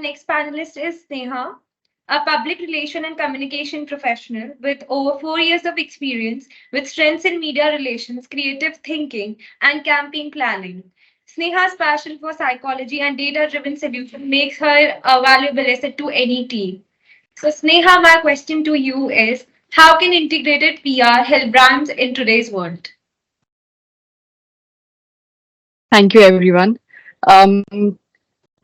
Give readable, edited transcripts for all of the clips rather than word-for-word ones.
next panelist is Sneha, a public relation and communication professional with over 4 years of experience with strengths in media relations, creative thinking, and campaign planning. Sneha's passion for psychology and data driven solutions makes her a valuable asset to any team. So, Sneha, my question to you is how can integrated PR help brands in today's world? Thank you, everyone.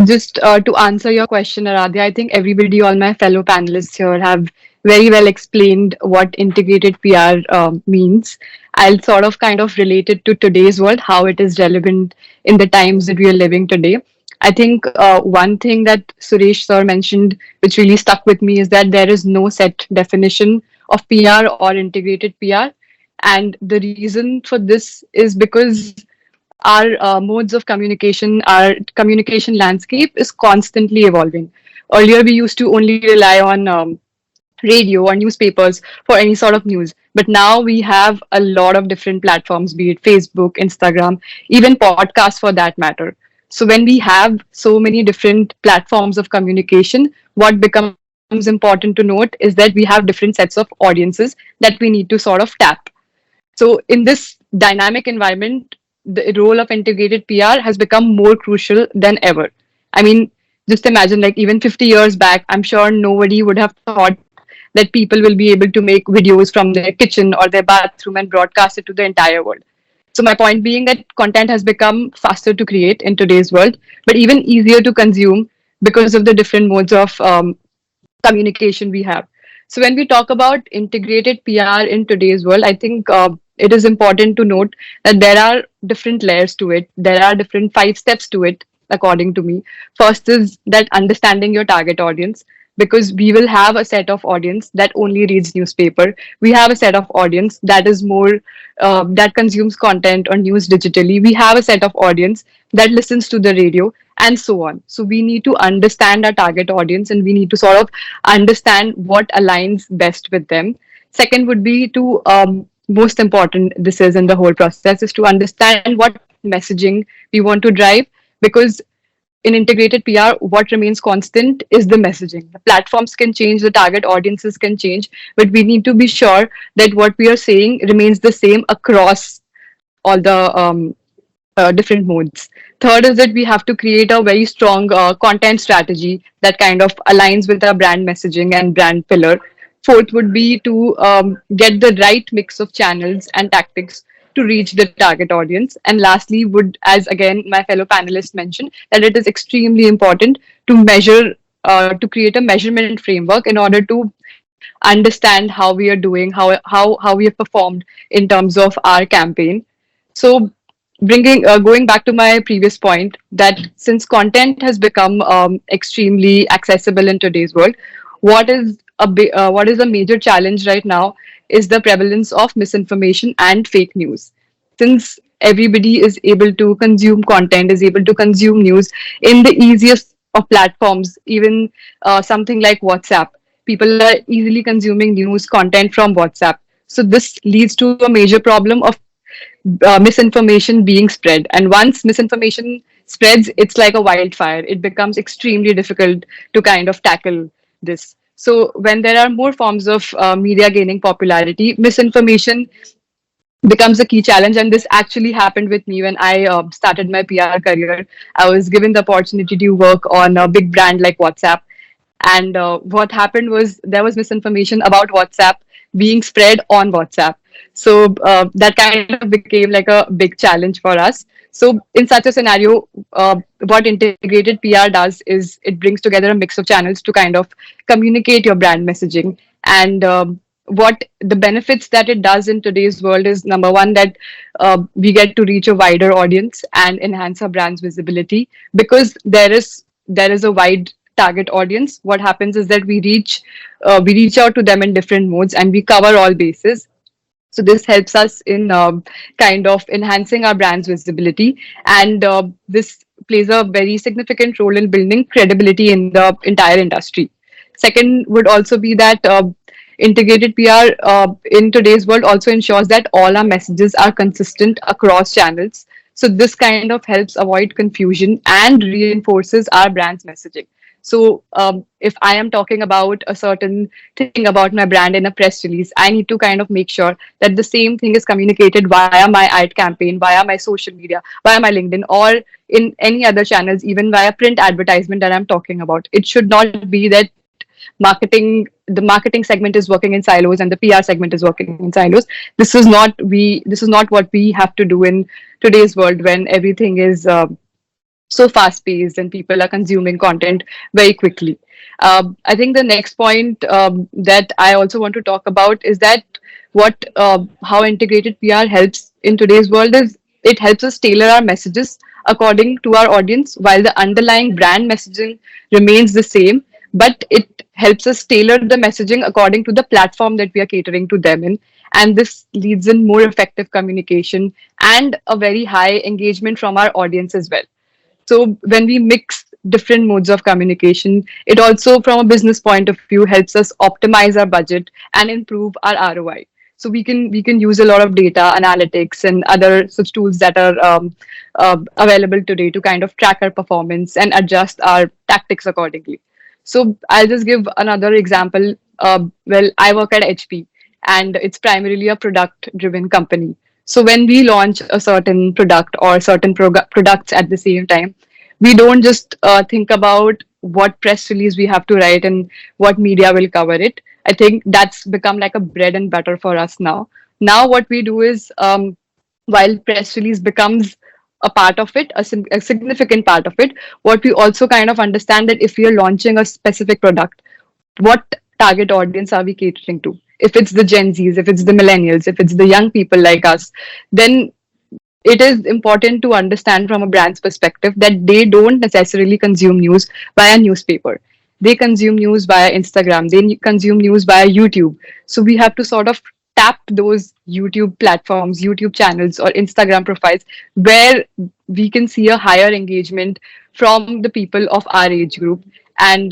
Just to answer your question, Aradhya, I think everybody, all my fellow panelists here, have very well explained what integrated PR means. I'll sort of kind of relate it to today's world, how it is relevant in the times that we are living today. I think one thing that Suresh sir mentioned, which really stuck with me, is that there is no set definition of PR or integrated PR. And the reason for this is because our modes of communication, our communication landscape is constantly evolving. Earlier, we used to only rely on radio or newspapers for any sort of news. But now we have a lot of different platforms, be it Facebook, Instagram, even podcasts for that matter. So when we have so many different platforms of communication, what becomes important to note is that we have different sets of audiences that we need to sort of tap. So, in this dynamic environment, the role of integrated PR has become more crucial than ever. I mean, just imagine, like, even 50 years back, I'm sure nobody would have thought that people will be able to make videos from their kitchen or their bathroom and broadcast it to the entire world. So, my point being that content has become faster to create in today's world, but even easier to consume because of the different modes of communication we have. So when we talk about integrated PR in today's world, I think it is important to note that there are different layers to it. There are different 5 steps to it, according to me. First is that understanding your target audience, because we will have a set of audience that only reads newspaper. We have a set of audience that is more that consumes content or news digitally. We have a set of audience that listens to the radio, and so on. So we need to understand our target audience, and we need to sort of understand what aligns best with them. Second would be to most important this is in the whole process is to understand what messaging we want to drive, because in integrated PR, what remains constant is the messaging. The platforms can change, the target audiences can change, but we need to be sure that what we are saying remains the same across all the different modes. Third is that we have to create a very strong content strategy that kind of aligns with our brand messaging and brand pillar. Fourth would be to get the right mix of channels and tactics to reach the target audience. And lastly, would, as again my fellow panelists mentioned, that it is extremely important to measure, to create a measurement framework in order to understand how we are doing, how we have performed in terms of our campaign. So bringing going back to my previous point, that since content has become extremely accessible in today's world, what is a major challenge right now is the prevalence of misinformation and fake news. Since everybody is able to consume content, is able to consume news in the easiest of platforms, even something like WhatsApp, people are easily consuming news content from WhatsApp. So this leads to a major problem of misinformation being spread. And once misinformation spreads, it's like a wildfire. It becomes extremely difficult to kind of tackle this. So when there are more forms of media gaining popularity, misinformation becomes a key challenge. And this actually happened with me when I started my PR career. I was given the opportunity to work on a big brand like WhatsApp. And what happened was there was misinformation about WhatsApp being spread on WhatsApp. So that kind of became like a big challenge for us. So in such a scenario, what integrated PR does is it brings together a mix of channels to kind of communicate your brand messaging. And what the benefits that it does in today's world is, number one, that we get to reach a wider audience and enhance our brand's visibility, because there is a wide target audience. What happens is that we reach out to them in different modes and we cover all bases. So this helps us in kind of enhancing our brand's visibility, and this plays a very significant role in building credibility in the entire industry. Second would also be that integrated PR in today's world also ensures that all our messages are consistent across channels. So this kind of helps avoid confusion and reinforces our brand's messaging. So if I am talking about a certain thing about my brand in a press release, I need to kind of make sure that the same thing is communicated via my ad campaign, via my social media, via my LinkedIn, or in any other channels, even via print advertisement that I'm talking about. It should not be that the marketing segment is working in silos and the PR segment is working in silos. This is not what we have to do in today's world when everything is so fast paced and people are consuming content very quickly. I think the next point that I also want to talk about is that how integrated PR helps in today's world is it helps us tailor our messages according to our audience, while the underlying brand messaging remains the same, but it helps us tailor the messaging according to the platform that we are catering to them in. And this leads in more effective communication and a very high engagement from our audience as well. So when we mix different modes of communication, it also, from a business point of view, helps us optimize our budget and improve our ROI. So we can use a lot of data analytics and other such tools that are available today to kind of track our performance and adjust our tactics accordingly. So I'll just give another example. Well, I work at HP, and it's primarily a product-driven company. So when we launch a certain product or certain products at the same time, we don't just think about what press release we have to write and what media will cover it. I think that's become like a bread and butter for us now. Now what we do is, while press release becomes a part of it, a significant part of it, what we also kind of understand that if we are launching a specific product, what target audience are we catering to? If it's the Gen Zs, if it's the millennials, if it's the young people like us, then it is important to understand from a brand's perspective that they don't necessarily consume news via newspaper. They consume news via Instagram, they consume news via YouTube. So we have to sort of tap those YouTube platforms, YouTube channels, or Instagram profiles where we can see a higher engagement from the people of our age group, and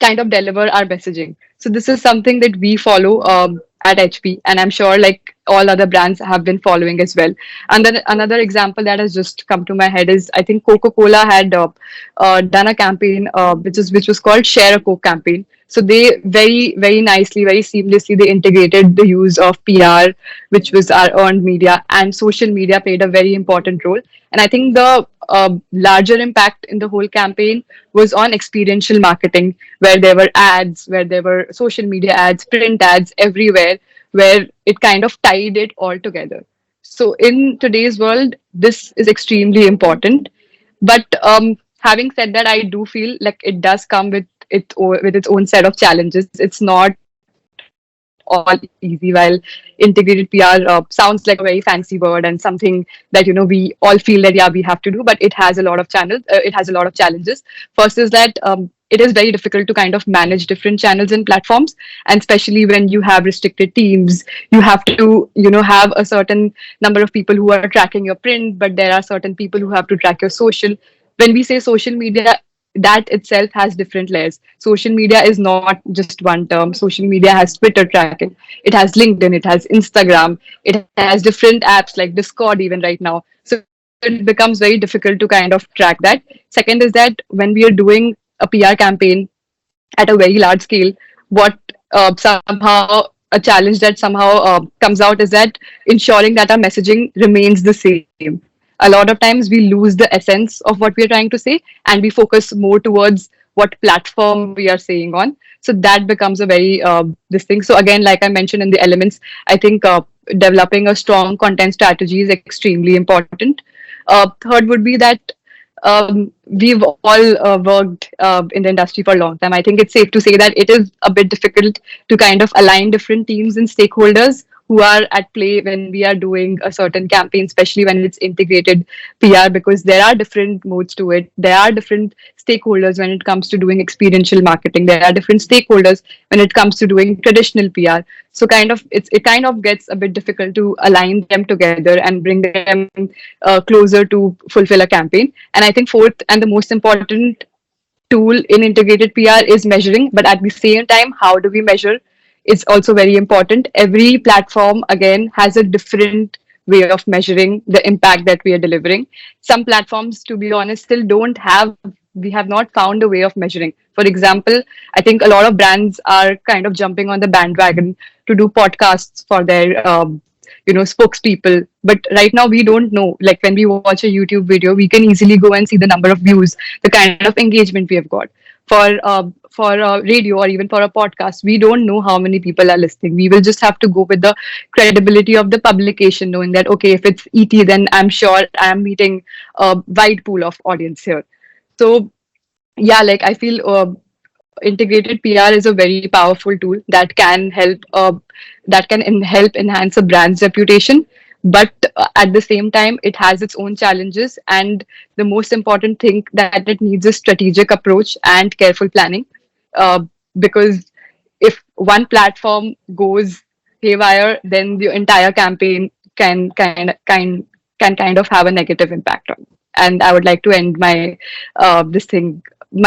kind of deliver our messaging. So this is something that we follow at HP, and I'm sure like all other brands have been following as well. And then another example that has just come to my head is I think Coca-Cola had done a campaign which was called Share a Coke campaign. So they very nicely, very seamlessly they integrated the use of PR, which was our earned media, and social media played a very important role. And I think the larger impact in the whole campaign was on experiential marketing, where there were ads, where there were social media ads, print ads everywhere, where it kind of tied it all together. So in today's world, this is extremely important. But having said that, I do feel like it does come with with its own set of challenges. It's not all easy. While integrated PR sounds like a very fancy word and something that we all feel that yeah we have to do, but it has a lot of challenges. First is that it is very difficult to kind of manage different channels and platforms, and especially when you have restricted teams, you have to have a certain number of people who are tracking your print, but there are certain people who have to track your social. When we say social media, that itself has different layers. Social media is not just one term. Social media has Twitter tracking, it has LinkedIn, it has Instagram, it has different apps like Discord even right now. So it becomes very difficult to kind of track that. Second is that when we are doing a PR campaign at a very large scale, what somehow a challenge that somehow comes out is that ensuring that our messaging remains the same. A lot of times we lose the essence of what we are trying to say, and we focus more towards what platform we are saying on. So that becomes a very this thing. So again, like I mentioned in the elements, I think developing a strong content strategy is extremely important. Third would be that we've all worked in the industry for a long time. I think it's safe to say that it is a bit difficult to kind of align different teams and stakeholders who are at play when we are doing a certain campaign, especially when it's integrated PR, because there are different modes to it. There are different stakeholders when it comes to doing experiential marketing. There are different stakeholders when it comes to doing traditional PR. So it kind of gets a bit difficult to align them together and bring them closer to fulfill a campaign. And I think fourth and the most important tool in integrated PR is measuring. But at the same time, how do we measure? It's also very important. Every platform, again, has a different way of measuring the impact that we are delivering. Some platforms, to be honest, still don't have we have not found a way of measuring. For example, I think a lot of brands are kind of jumping on the bandwagon to do podcasts for their spokespeople. But right now we don't know. Like when we watch a YouTube video, we can easily go and see the number of views, the kind of engagement we have got. For radio or even for a podcast, we don't know how many people are listening. We will just have to go with the credibility of the publication, knowing that okay, if it's ET, then I'm sure I'm meeting a wide pool of audience here. So yeah, like I feel integrated PR is a very powerful tool that can help enhance a brand's reputation. But at the same time, it has its own challenges, and the most important thing that it needs a strategic approach and careful planning. Uh, because if one platform goes haywire, then the entire campaign can kind of have a negative impact on. And I would like to end my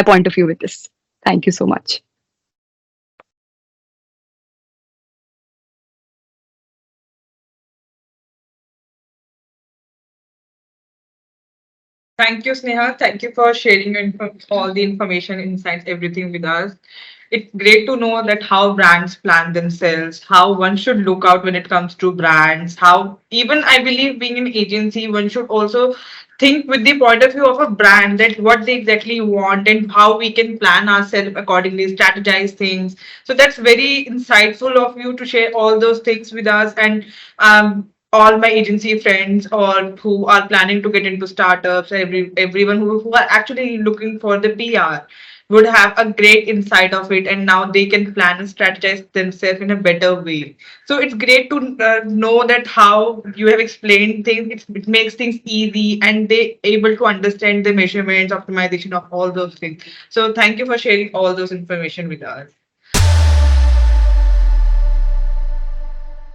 point of view with this. Thank you so much. Thank you, Sneha. Thank you for sharing all the information, insights, everything with us. It's great to know that how brands plan themselves, how one should look out when it comes to brands, how even I believe being an agency, one should also think with the point of view of a brand that what they exactly want and how we can plan ourselves accordingly, strategize things. So that's very insightful of you to share all those things with us. And all my agency friends or who are planning to get into startups, everyone who are actually looking for the PR would have a great insight of it, and now they can plan and strategize themselves in a better way. So it's great to know that how you have explained things. It makes things easy, and they able to understand the measurements, optimization of all those things. So thank you for sharing all those information with us.